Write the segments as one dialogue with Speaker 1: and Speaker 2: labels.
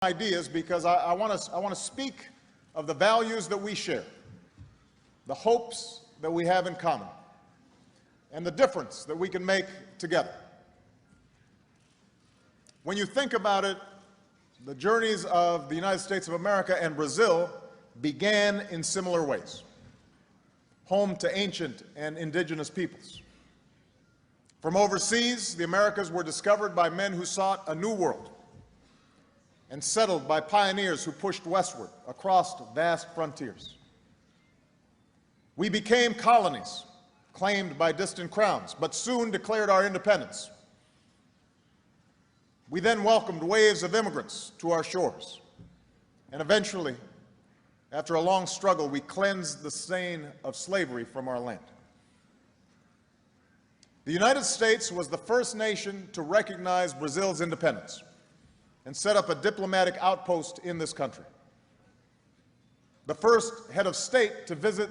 Speaker 1: ideas because I want to speak of the values that we share, the hopes that we have in common, and the difference that we can make together. When you think about it, the journeys of the United States of America and Brazil began in similar ways, home to ancient and indigenous peoples. From overseas, the Americas were discovered by men who sought a new world, and settled by pioneers who pushed westward across vast frontiers. We became colonies, claimed by distant crowns, but soon declared our independence. We then welcomed waves of immigrants to our shores, and eventually, after a long struggle, we cleansed the stain of slavery from our land. The United States was the first nation to recognize Brazil's independence and set up a diplomatic outpost in this country. The first head of state to visit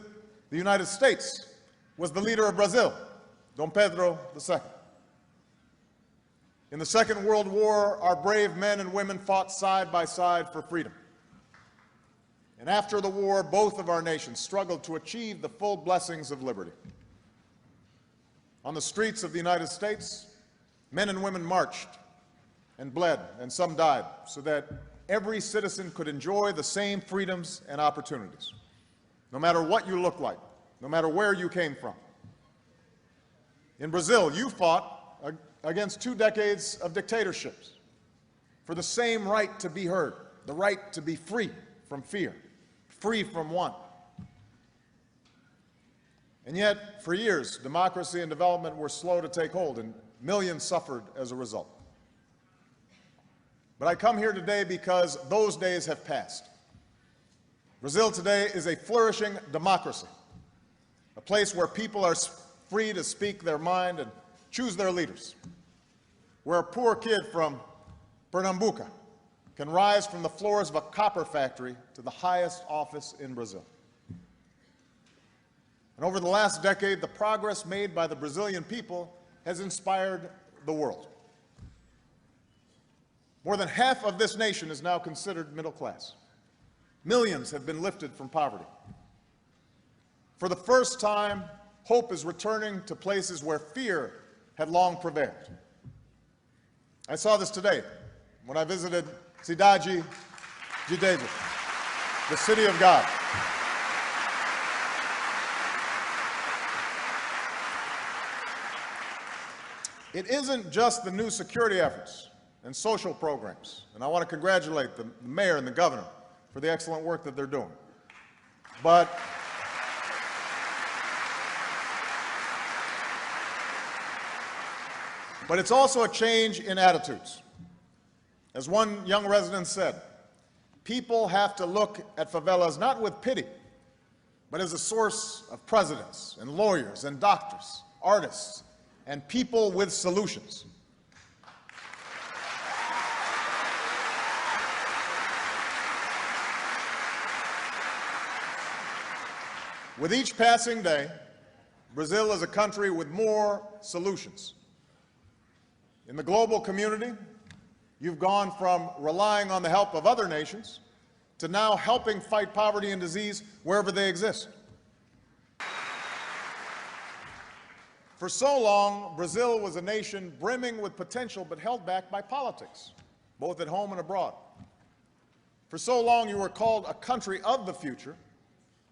Speaker 1: the United States was the leader of Brazil, Dom Pedro II. In the Second World War, our brave men and women fought side by side for freedom. And after the war, both of our nations struggled to achieve the full blessings of liberty. On the streets of the United States, men and women marched and bled, and some died, so that every citizen could enjoy the same freedoms and opportunities, no matter what you looked like, no matter where you came from. In Brazil, you fought against 2 decades of dictatorships for the same right to be heard, the right to be free from fear, free from want. And yet, for years, democracy and development were slow to take hold, and millions suffered as a result. But I come here today because those days have passed. Brazil today is a flourishing democracy, a place where people are free to speak their mind and choose their leaders, where a poor kid from Pernambuco can rise from the floors of a copper factory to the highest office in Brazil. And over the last decade, the progress made by the Brazilian people has inspired the world. More than half of this nation is now considered middle class. Millions have been lifted from poverty. For the first time, hope is returning to places where fear had long prevailed. I saw this today when I visited Cidade de Deus, the city of God. It isn't just the new security efforts and social programs, and I want to congratulate the mayor and the governor for the excellent work that they're doing. But it's also a change in attitudes. As one young resident said, people have to look at favelas not with pity, but as a source of presidents and lawyers and doctors, artists, and people with solutions. With each passing day, Brazil is a country with more solutions. In the global community, you've gone from relying on the help of other nations to now helping fight poverty and disease wherever they exist. For so long, Brazil was a nation brimming with potential but held back by politics, both at home and abroad. For so long, you were called a country of the future,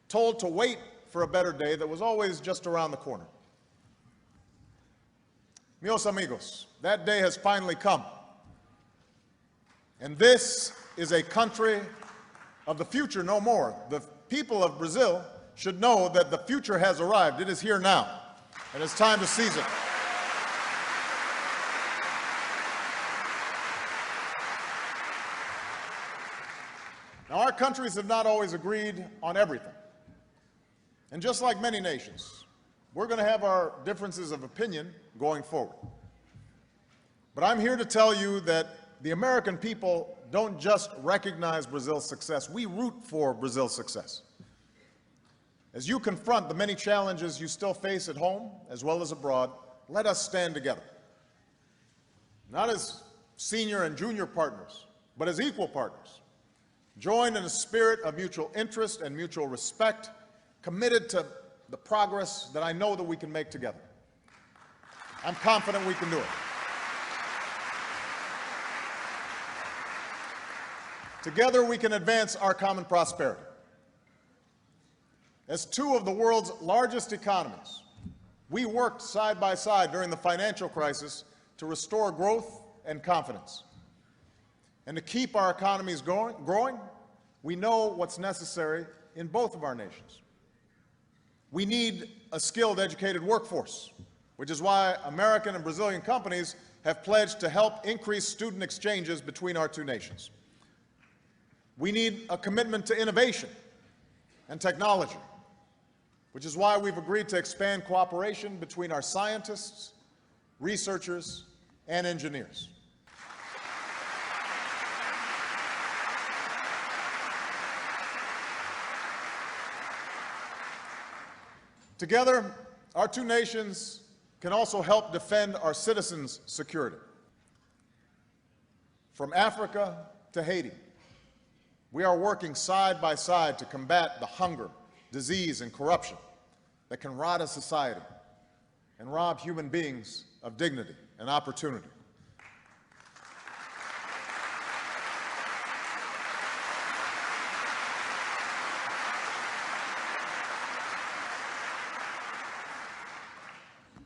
Speaker 1: told to wait for a better day that was always just around the corner. Meus amigos, that day has finally come. And this is a country of the future no more. The people of Brazil should know that the future has arrived. It is here now, and it's time to seize it. Now, our countries have not always agreed on everything. And just like many nations, we're going to have our differences of opinion going forward. But I'm here to tell you that the American people don't just recognize Brazil's success, we root for Brazil's success. As you confront the many challenges you still face at home as well as abroad, let us stand together. Not as senior and junior partners, but as equal partners, joined in a spirit of mutual interest and mutual respect, committed to the progress that I know that we can make together. I'm confident we can do it. Together we can advance our common prosperity. As two of the world's largest economies, we worked side by side during the financial crisis to restore growth and confidence. And to keep our economies growing, we know what's necessary in both of our nations. We need a skilled, educated workforce, which is why American and Brazilian companies have pledged to help increase student exchanges between our two nations. We need a commitment to innovation and technology, which is why we've agreed to expand cooperation between our scientists, researchers, and engineers. Together, our two nations can also help defend our citizens' security. From Africa to Haiti, we are working side by side to combat the hunger, disease, and corruption that can rot a society and rob human beings of dignity and opportunity.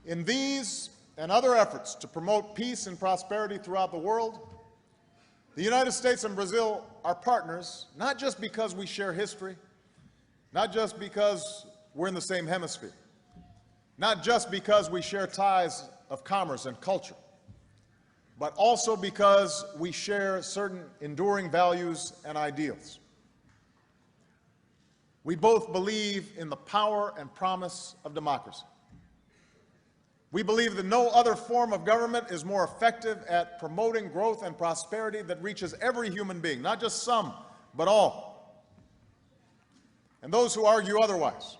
Speaker 1: In these and other efforts to promote peace and prosperity throughout the world, the United States and Brazil are partners, not just because we share history, not just because we're in the same hemisphere, not just because we share ties of commerce and culture, but also because we share certain enduring values and ideals. We both believe in the power and promise of democracy. We believe that no other form of government is more effective at promoting growth and prosperity that reaches every human being, not just some, but all. And those who argue otherwise,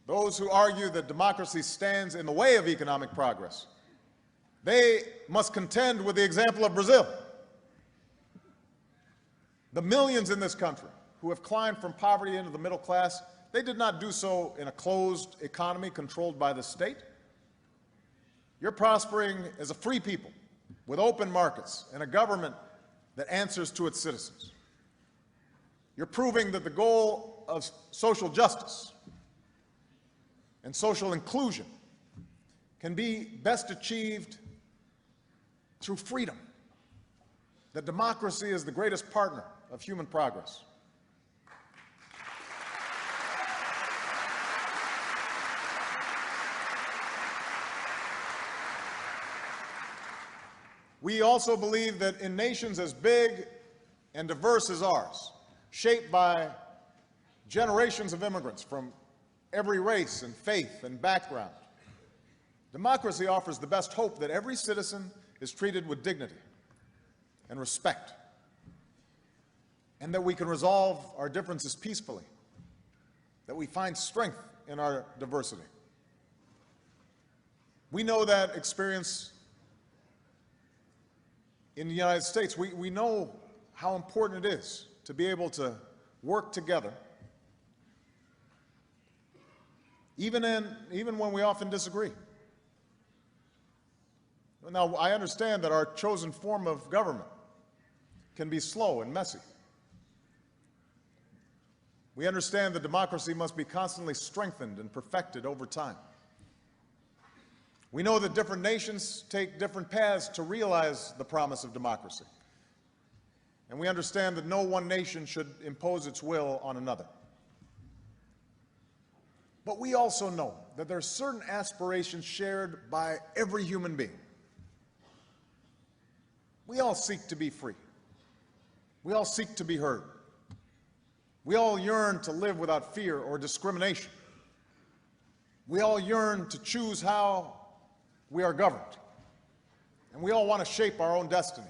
Speaker 1: those who argue that democracy stands in the way of economic progress, they must contend with the example of Brazil. The millions in this country who have climbed from poverty into the middle class, they did not do so in a closed economy controlled by the state. You're prospering as a free people with open markets and a government that answers to its citizens. You're proving that the goal of social justice and social inclusion can be best achieved through freedom, that democracy is the greatest partner of human progress. We also believe that in nations as big and diverse as ours, shaped by generations of immigrants from every race and faith and background, democracy offers the best hope that every citizen is treated with dignity and respect, and that we can resolve our differences peacefully, that we find strength in our diversity. We know that experience in the United States. We know how important it is to be able to work together, even when we often disagree. Now, I understand that our chosen form of government can be slow and messy. We understand that democracy must be constantly strengthened and perfected over time. We know that different nations take different paths to realize the promise of democracy. And we understand that no one nation should impose its will on another. But we also know that there are certain aspirations shared by every human being. We all seek to be free. We all seek to be heard. We all yearn to live without fear or discrimination. We all yearn to choose how we are governed, and we all want to shape our own destiny.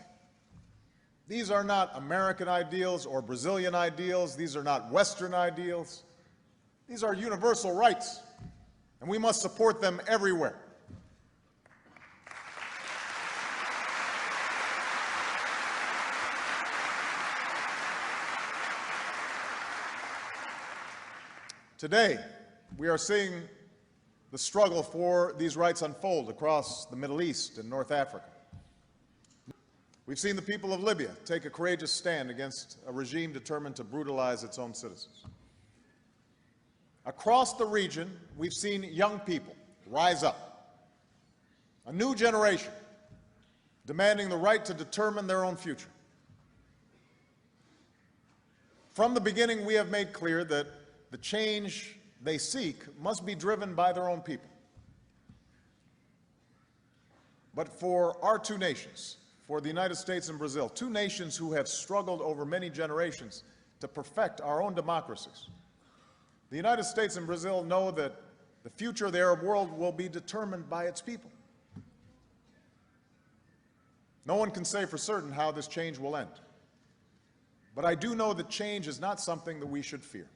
Speaker 1: These are not American ideals or Brazilian ideals. These are not Western ideals. These are universal rights, and we must support them everywhere. Today, we are seeing the struggle for these rights unfold across the Middle East and North Africa. We've seen the people of Libya take a courageous stand against a regime determined to brutalize its own citizens. Across the region, we've seen young people rise up, a new generation demanding the right to determine their own future. From the beginning, we have made clear that the change they seek must be driven by their own people. But for our two nations, for the United States and Brazil, two nations who have struggled over many generations to perfect our own democracies, the United States and Brazil know that the future of the Arab world will be determined by its people. No one can say for certain how this change will end. But I do know that change is not something that we should fear.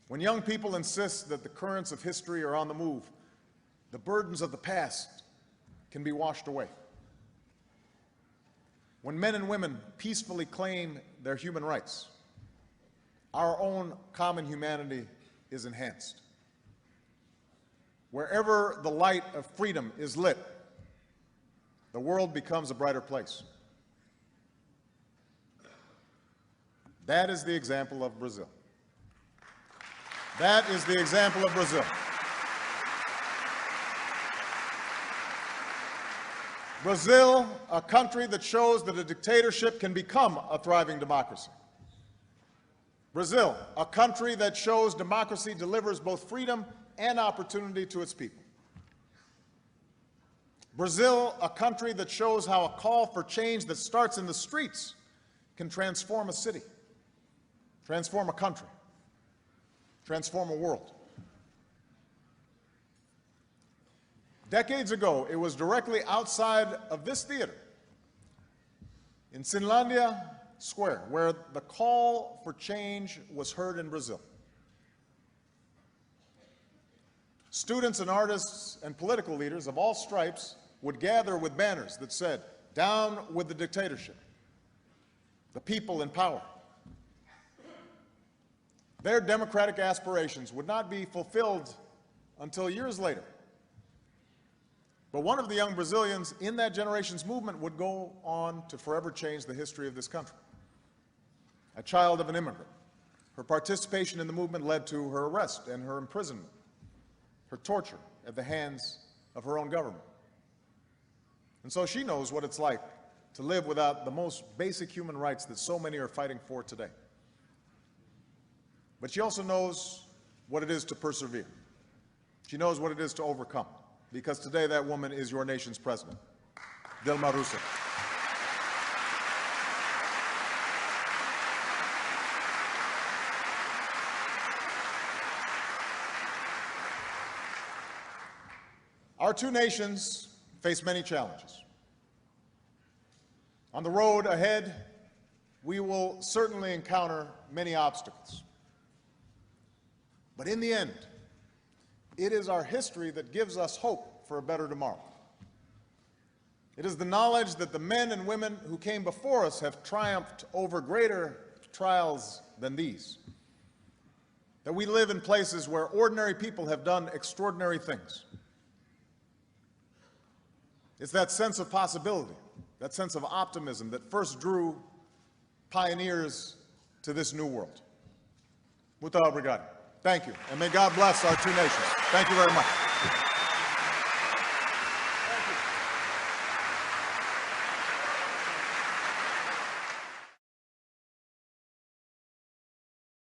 Speaker 1: When young people insist that the currents of history are on the move, the burdens of the past can be washed away. When men and women peacefully claim their human rights, our own common humanity is enhanced. Wherever the light of freedom is lit, the world becomes a brighter place. That is the example of Brazil. That is the example of Brazil. Brazil, a country that shows that a dictatorship can become a thriving democracy. Brazil, a country that shows democracy delivers both freedom and opportunity to its people. Brazil, a country that shows how a call for change that starts in the streets can transform a city, transform a country, transform a world. Decades ago, it was directly outside of this theater, in Finlandia Square, where the call for change was heard in Brazil. Students and artists and political leaders of all stripes would gather with banners that said, "Down with the dictatorship, the people in power." Their democratic aspirations would not be fulfilled until years later. But one of the young Brazilians in that generation's movement would go on to forever change the history of this country. A child of an immigrant, her participation in the movement led to her arrest and her imprisonment, her torture at the hands of her own government. And so she knows what it's like to live without the most basic human rights that so many are fighting for today. But she also knows what it is to persevere. She knows what it is to overcome, because today that woman is your nation's president, Dilma Rousseff. Our two nations face many challenges. On the road ahead, we will certainly encounter many obstacles. But in the end, it is our history that gives us hope for a better tomorrow. It is the knowledge that the men and women who came before us have triumphed over greater trials than these. That we live in places where ordinary people have done extraordinary things. It's that sense of possibility, that sense of optimism that first drew pioneers to this new world. Muito obrigado. Thank you, and may God bless our two nations. Thank you very much.